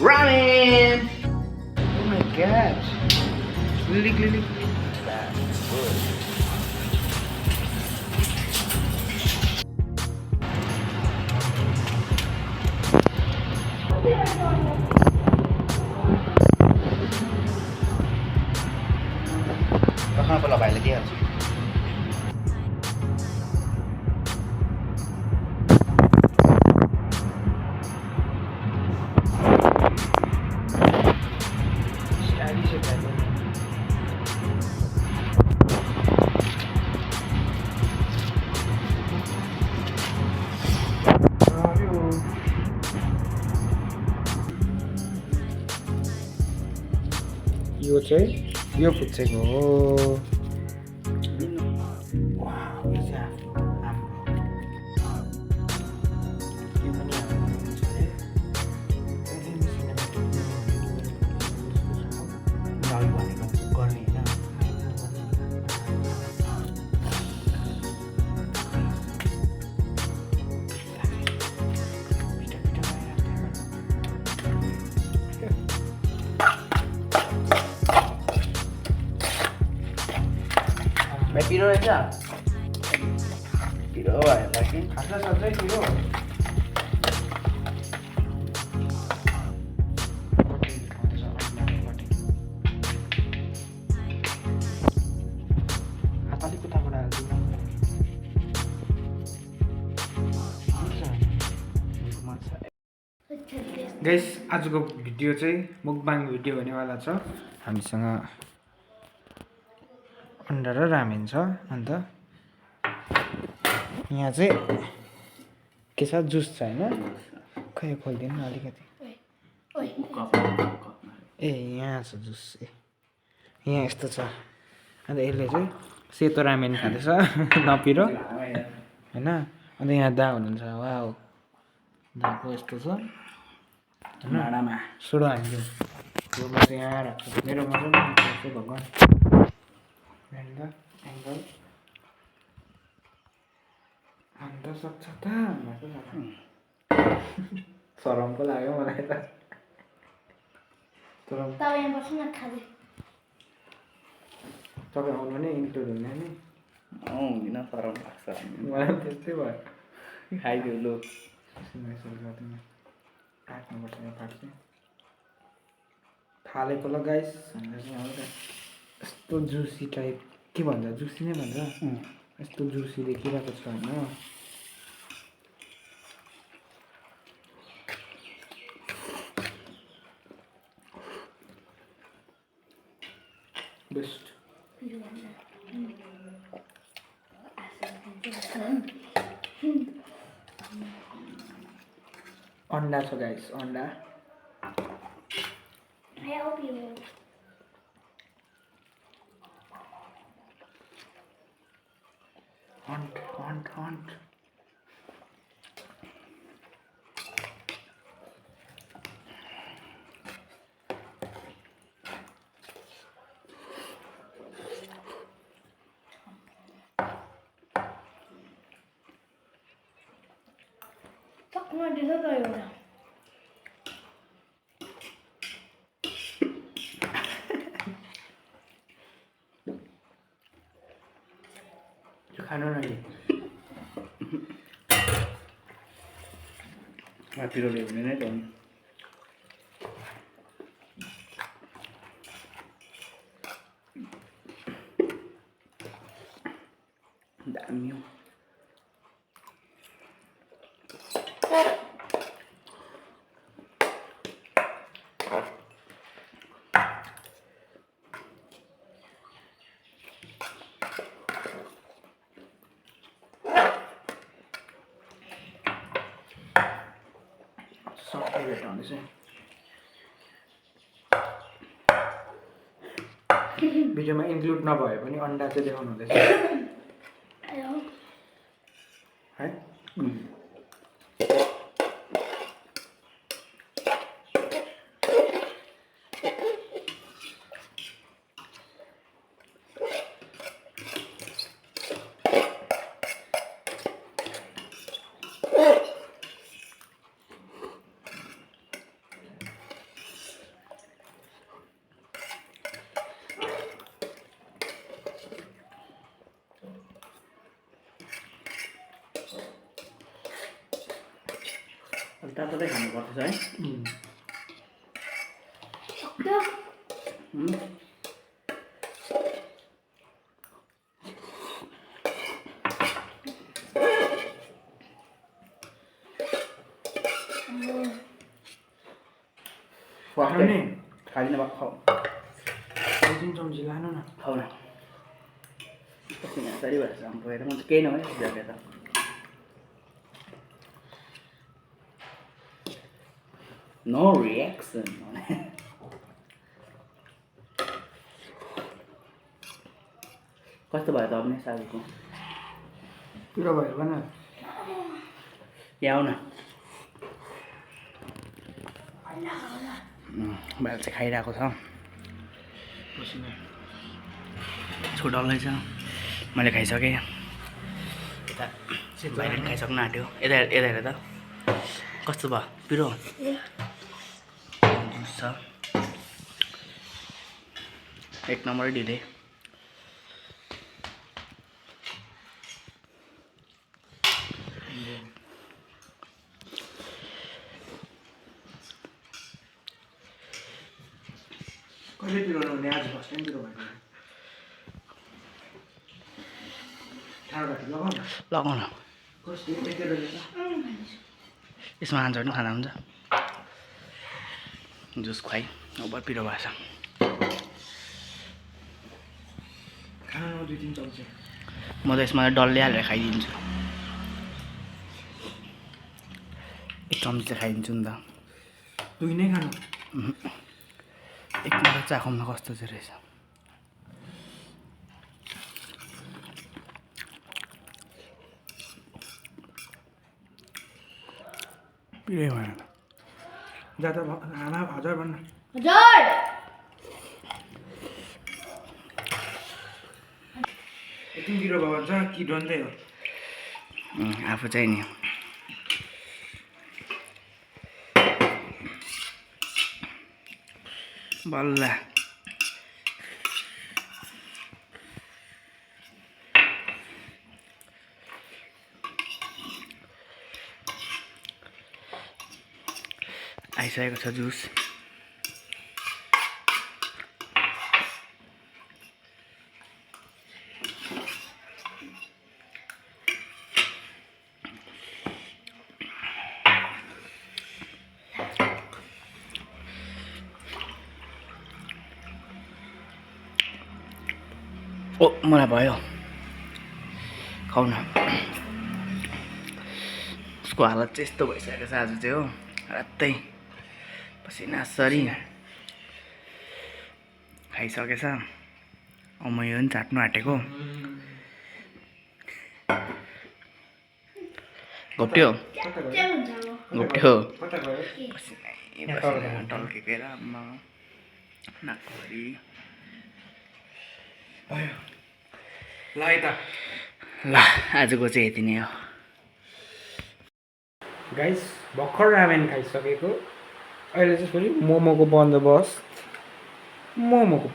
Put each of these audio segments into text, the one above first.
Ramen! Oh my god! Lilik. That's good. Baka pala kayo lagi yan. यो चाहिँ यो फुच्चेको हो वाउ यो चाहिँ हाम्रो यो पनि हाम्रो हुन्छ है दही भनेको गर्ने होइन पिरो रहेछ पिरो भयो कि खान्छ सबै पिरो हातले कुताबाट हाल्छु गाइस आजको भिडियो चाहिँ मुकबाङ भिडियो हुनेवाला छ हामीसँग अन्डा र रामेन छ अन्त यहाँ चाहिँ के छ जुस छ हैन खै खोल्दिनु अलिकति ए यहाँ छ जुस यहाँ यस्तो छ अन्त यसले चाहिँ सेतो रामेन खाँदैछ नपिरो हैन अन्त यहाँ दा हुनुहुन्छ वाउ दाको यस्तो छ भाँडामा सुडो हाल्छु यो म चाहिँ यहाँ राख्छु मेरोमा चाहिँ भगवान एंगल अन्त सक्छ त सरम पो लाग्यो मलाई त तपाईँ आउनु नै इन्क्लुड हुने नि हुँदिन सरम लाग्छ मलाई त्यस्तै भयो खाइदियो लु काट्नुपर्छ यो पार्ट चाहिँ थालेको ल गाइस भनेर चाहिँ हल्का यस्तो जुसी टाइप के भन्छ जुसी नै भन्छ यस्तो जुसी देखिरहेको छ होइन बेस्ट अन्डा छ गाइस अन्डा Hunt. Tak mau dulu ya. खानु नि पिरोले हुने नै त हो दामी हो भिडियोमा इन्क्लुड नभए पनि अन्डा चाहिँ देखाउनु हुँदैछ है तातो खानु पर्छ है सक्यो वाक्कै खादिन भा खाऊ 2-3 चम्ची लानु न खाऊ न कति सरी भएछ भएर म चाहिँ केही नभए जाने त नो रिएक्सन कस्तो भयो त अब नै सागको पिरो भयो भने यहाँ आऊ न भाइ चाहिँ खाइरहेको छ यसको डल्लै छ मैले खाइसकेँ यता भाइले पनि खाइसक्नु आँट्यो यता यता हेर त कस्तो भयो पिरो जुस छ एक नम्बरै ढिले कहिले पिरो नहुने आज फर्स्ट टाइम पिरो भयो लगाउन कस्तो यति रहेछ यसमा हान्छ पनि खाँदा हुन्छ जुस खुवाइ अब पिरो भएछ खानु 2-3 चम्ची म त यसमा डल्ले हालेर खाइदिन्छु एक चम्ची चाहिँ खाइदिन्छु नि त 2 नै खानु एक मात्र चाखौँन कस्तो चाहिँ रहेछ पिरै भएन जाँदा खाना हजार भन्न हजुर यति पिरो भयो भन्छ कि डन्दै हो आफू चाहिँ नि बल्ल आइसकेको छ जुस ओ मलाई भयो खाऊ न उसको हालत चाहिँ यस्तो भइसकेको छ आज चाहिँ हो रातै पसिना सरी खाइसकेछ अब म यो पनि चाट्नु आँटेको घोप्ट्यो घोप्ट्यो पसिनै पसिना टल्केर आम्मा नाकभरि भयो ल यता ल आजको चाहिँ यति नै हो गाइस भर्खर रामेन खाइसकेको अहिले चाहिँ फेरि मोमोको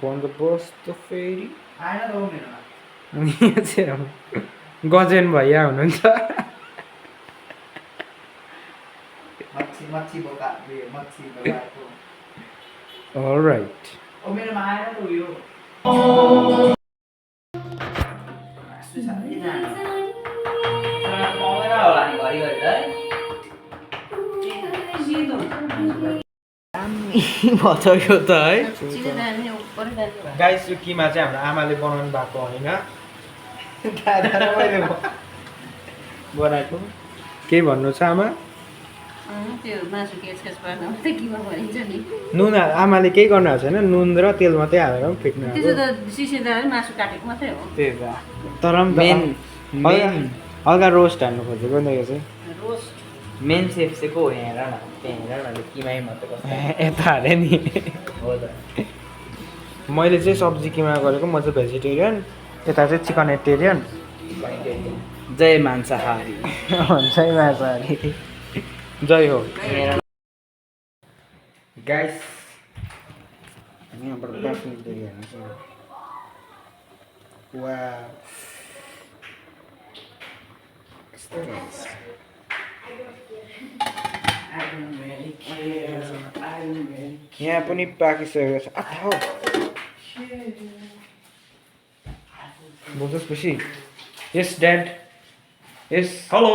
बन्दोबस्त फेरि यहाँ चाहिँ अब गजेन भैया हुनुहुन्छ अलराइट भचक्यो त है गाइस यो किमा चाहिँ हाम्रो आमाले बनाउनु भएको होइन मैले बनाएको केही भन्नु छ आमा नुन आमाले केही गर्नु भएको छैन नुन र तेल मात्रै हालेर पनि फिट्नु त्यही त तर पनि हल्का रोस्ट हाल्नु खोजेको नि यो चाहिँ मेन सेफ चाहिँ को हेर न त्यहाँ हेर न किमाई मात्रै कस्तो यता हाले नि हो त मैले चाहिँ सब्जी किमा गरेको म चाहिँ भेजिटेरियन यता चाहिँ चिकनेटेरियन जय मांसाहारी जय मांसाहारी जय हो गाइस यहाँबाट बाफ्ने बिरयानी छ वा यहाँ पनि पाकिसकेको छ आथो बोल्छस् खुसी यस ड्याड यस हेलो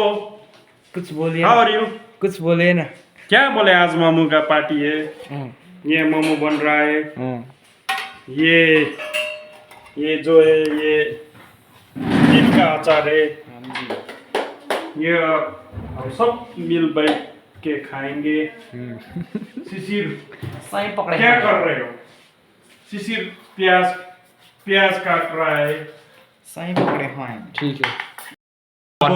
कुछ बोलिए हाउ आर यू कुछ बोलिए ना क्या बोले आज मोमो का पार्टी है ये मोमो बन रहा है ये जो है ये नीम का अचार है ये हम सब मिल बैठ के खाएंगे शिशिर सही पकड़े क्या कर रहे हो शिशिर प्याज काट रहा है सही पकड़े हैं ठीक है अब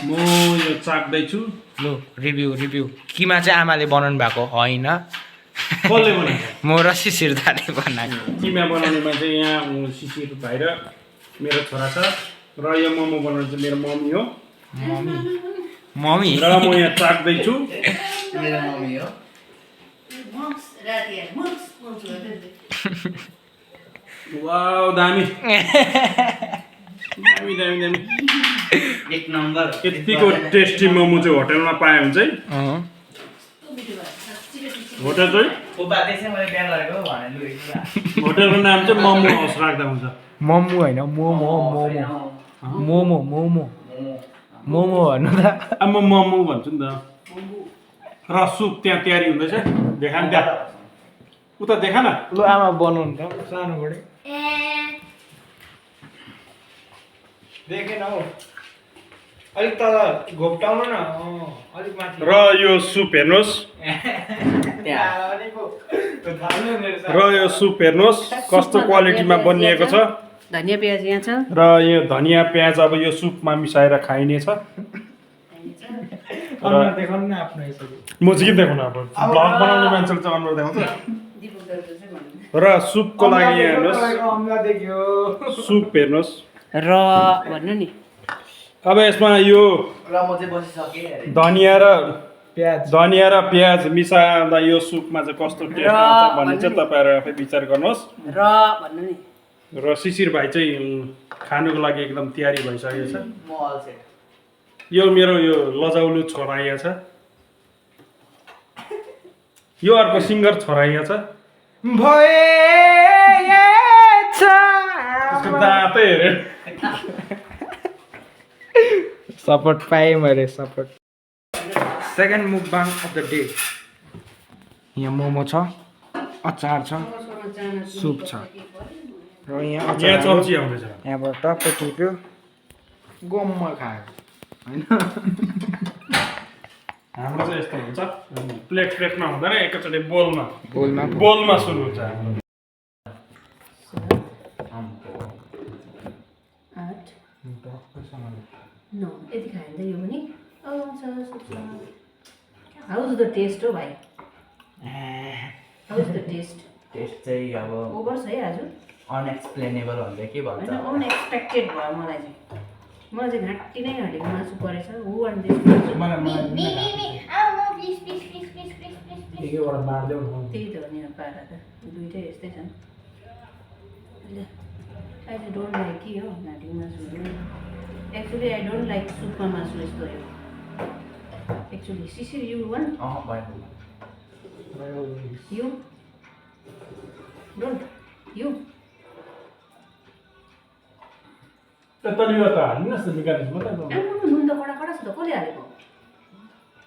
म यो चाख्दैछु लो रिभ्यू किमा चाहिँ आमाले बनाउनु भएको होइन कसले बनाएको म र शिशिर दाले बनाएको किमा बनाउनेमा चाहिँ यहाँ शिशिर भाइ र मेरो छोरा छ र यो मोमो बनाउने चाहिँ मेरो मम्मी हो मम्मी र म यहाँ चाख्दैछु मेरो मम्मी हो वाउ दामी दामी दामी दामी एक नम्बर यतिको टेस्टी मोमो चाहिँ होटलमा पायो भने चाहिँ होटल चाहिँ उता त्यसै मैले बिहान गरेको भने लु होटलको नाम चाहिँ मोमो हाउस राख्दा हुन्छ मोमो होइन मोमो मोमो मोमो मोमो भन्नु त अब म मोमो भन्छु नि त र सुप त्यहाँ तयारी हुँदैछ देखा नि त्यहाँ उता देखा न लु आमा बनाउनु त सानोबाट देखेन हौ अलिक तल घोप्टाउनु न अलिक माथि र यो सुप हेर्नुहोस् र यो सुप हेर्नुहोस् कस्तो क्वालिटीमा बनिएको छ धनियाँ प्याज यहाँ छ र यो धनियाँ प्याज अब यो सुपमा मिसाएर खाइनेछ अनुहार देखाउनु न आफ्नो यसरी म चाहिँ के देखाउनु अब ब्लग बनाउने मान्छेले चाहिँ अनुहार देखाउँछ र सुपको लागि यहाँ हेर्नुहोस् अनुहार देखियो सुप हेर्नुहोस् र भन्नु नि अब यसमा यो र म चाहिँ बसिसकेँ अरे धनियाँ र प्याज प्याज मिसाउँदा यो सुपमा चाहिँ कस्तो टेस्ट आउँछ भन्ने चाहिँ तपाईँहरू आफै विचार गर्नुहोस् र भन्नु नि र शिशिर भाइ चाहिँ खानुको लागि एकदम तयारी भइसकेको छ म अल्छे यो मेरो यो लजाउलु छोरा यहाँ छ यो अर्को सिङ्गर छोरा यहाँ छ त्यसको दाँतै हेरे सपोर्ट पाएँ मैले support second mukbang of the day यहाँ मोमो छ अचार छ सुप छ र यहाँ यहाँ अचार चम्ची आउँदैछ यहाँबाट टप्पै टिप्यो गम्म खायो होइन हाम्रो चाहिँ यस्तो हुन्छ प्लेटमा हुँदैन एकैचोटि बोलमा बोलमा सुरु हुन्छ हाम्रो 8 9 यति खायो नि त यो पनि हाउ इज द टेस्ट हो भाइ how is the test test चाहिँ अब ओभर छ है आज अनएक्सप्लेनेबल हुन्छ के भन्छ होइन अनएक्सपेक्टेड भयो मलाई चाहिँ घाँटी नै घाँटीको मासु परेछ हु वान दिस त्यही त हो नि पारा त दुइटै यस्तै छन् आई डोन्ट लाइक कि हो घाँटीको मासुहरू एक्चुली आई डोन्ट लाइक सुपमा मासु यस्तो हो actually Shishir you want you don't you तलियो त हाल्नुहोस् न निकाल्नुहोस् नुन त कडा कडा छ त कसले हालेको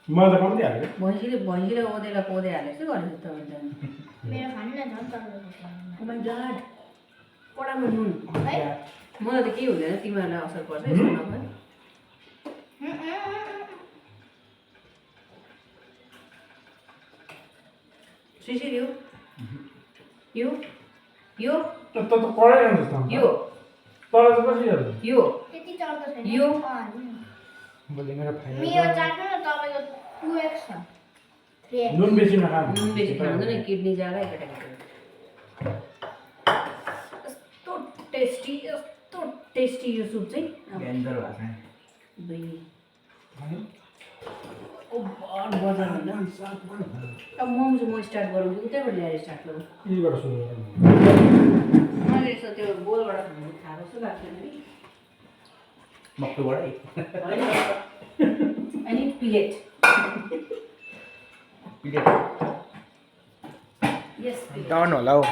म त कम्ती हालेको भैँसीले ओदेला कोदे हालेको चाहिँ गरेको त हुन्छ मेरो खानु न झन् तल ओ माई गॉड कडामा नुन मलाई त केही हुँदैन तिमीहरूलाई असर पर्छ यसो नभए शिशिर यो यो यो त कडै आउँछ त यो तर चाहिँ कसरी हाल्नु यो त्यति चल्दो छैन यो भोलि मेरो फाइनल मेरो चाख्नु न तपाईँको 2x छ 3x नुन बेसी नखानु नुन बेसी खाँदैन किडनी जाला केटाकेटी यस्तो टेस्टी यो सुप चाहिँ डेन्जर भएको छ दुई ओ बजार होइन अब मोमो चाहिँ म स्टार्ट गरौँ कि उतैबाट ल्याएर स्टार्ट गरौँ यहीबाट सुरु गरौँ मैले यसो त्यो बोलबाट खानु थाहा जस्तो लाग्छ नि मक्टुबाटै होइन I need plate Yes, please. Turn होला हौ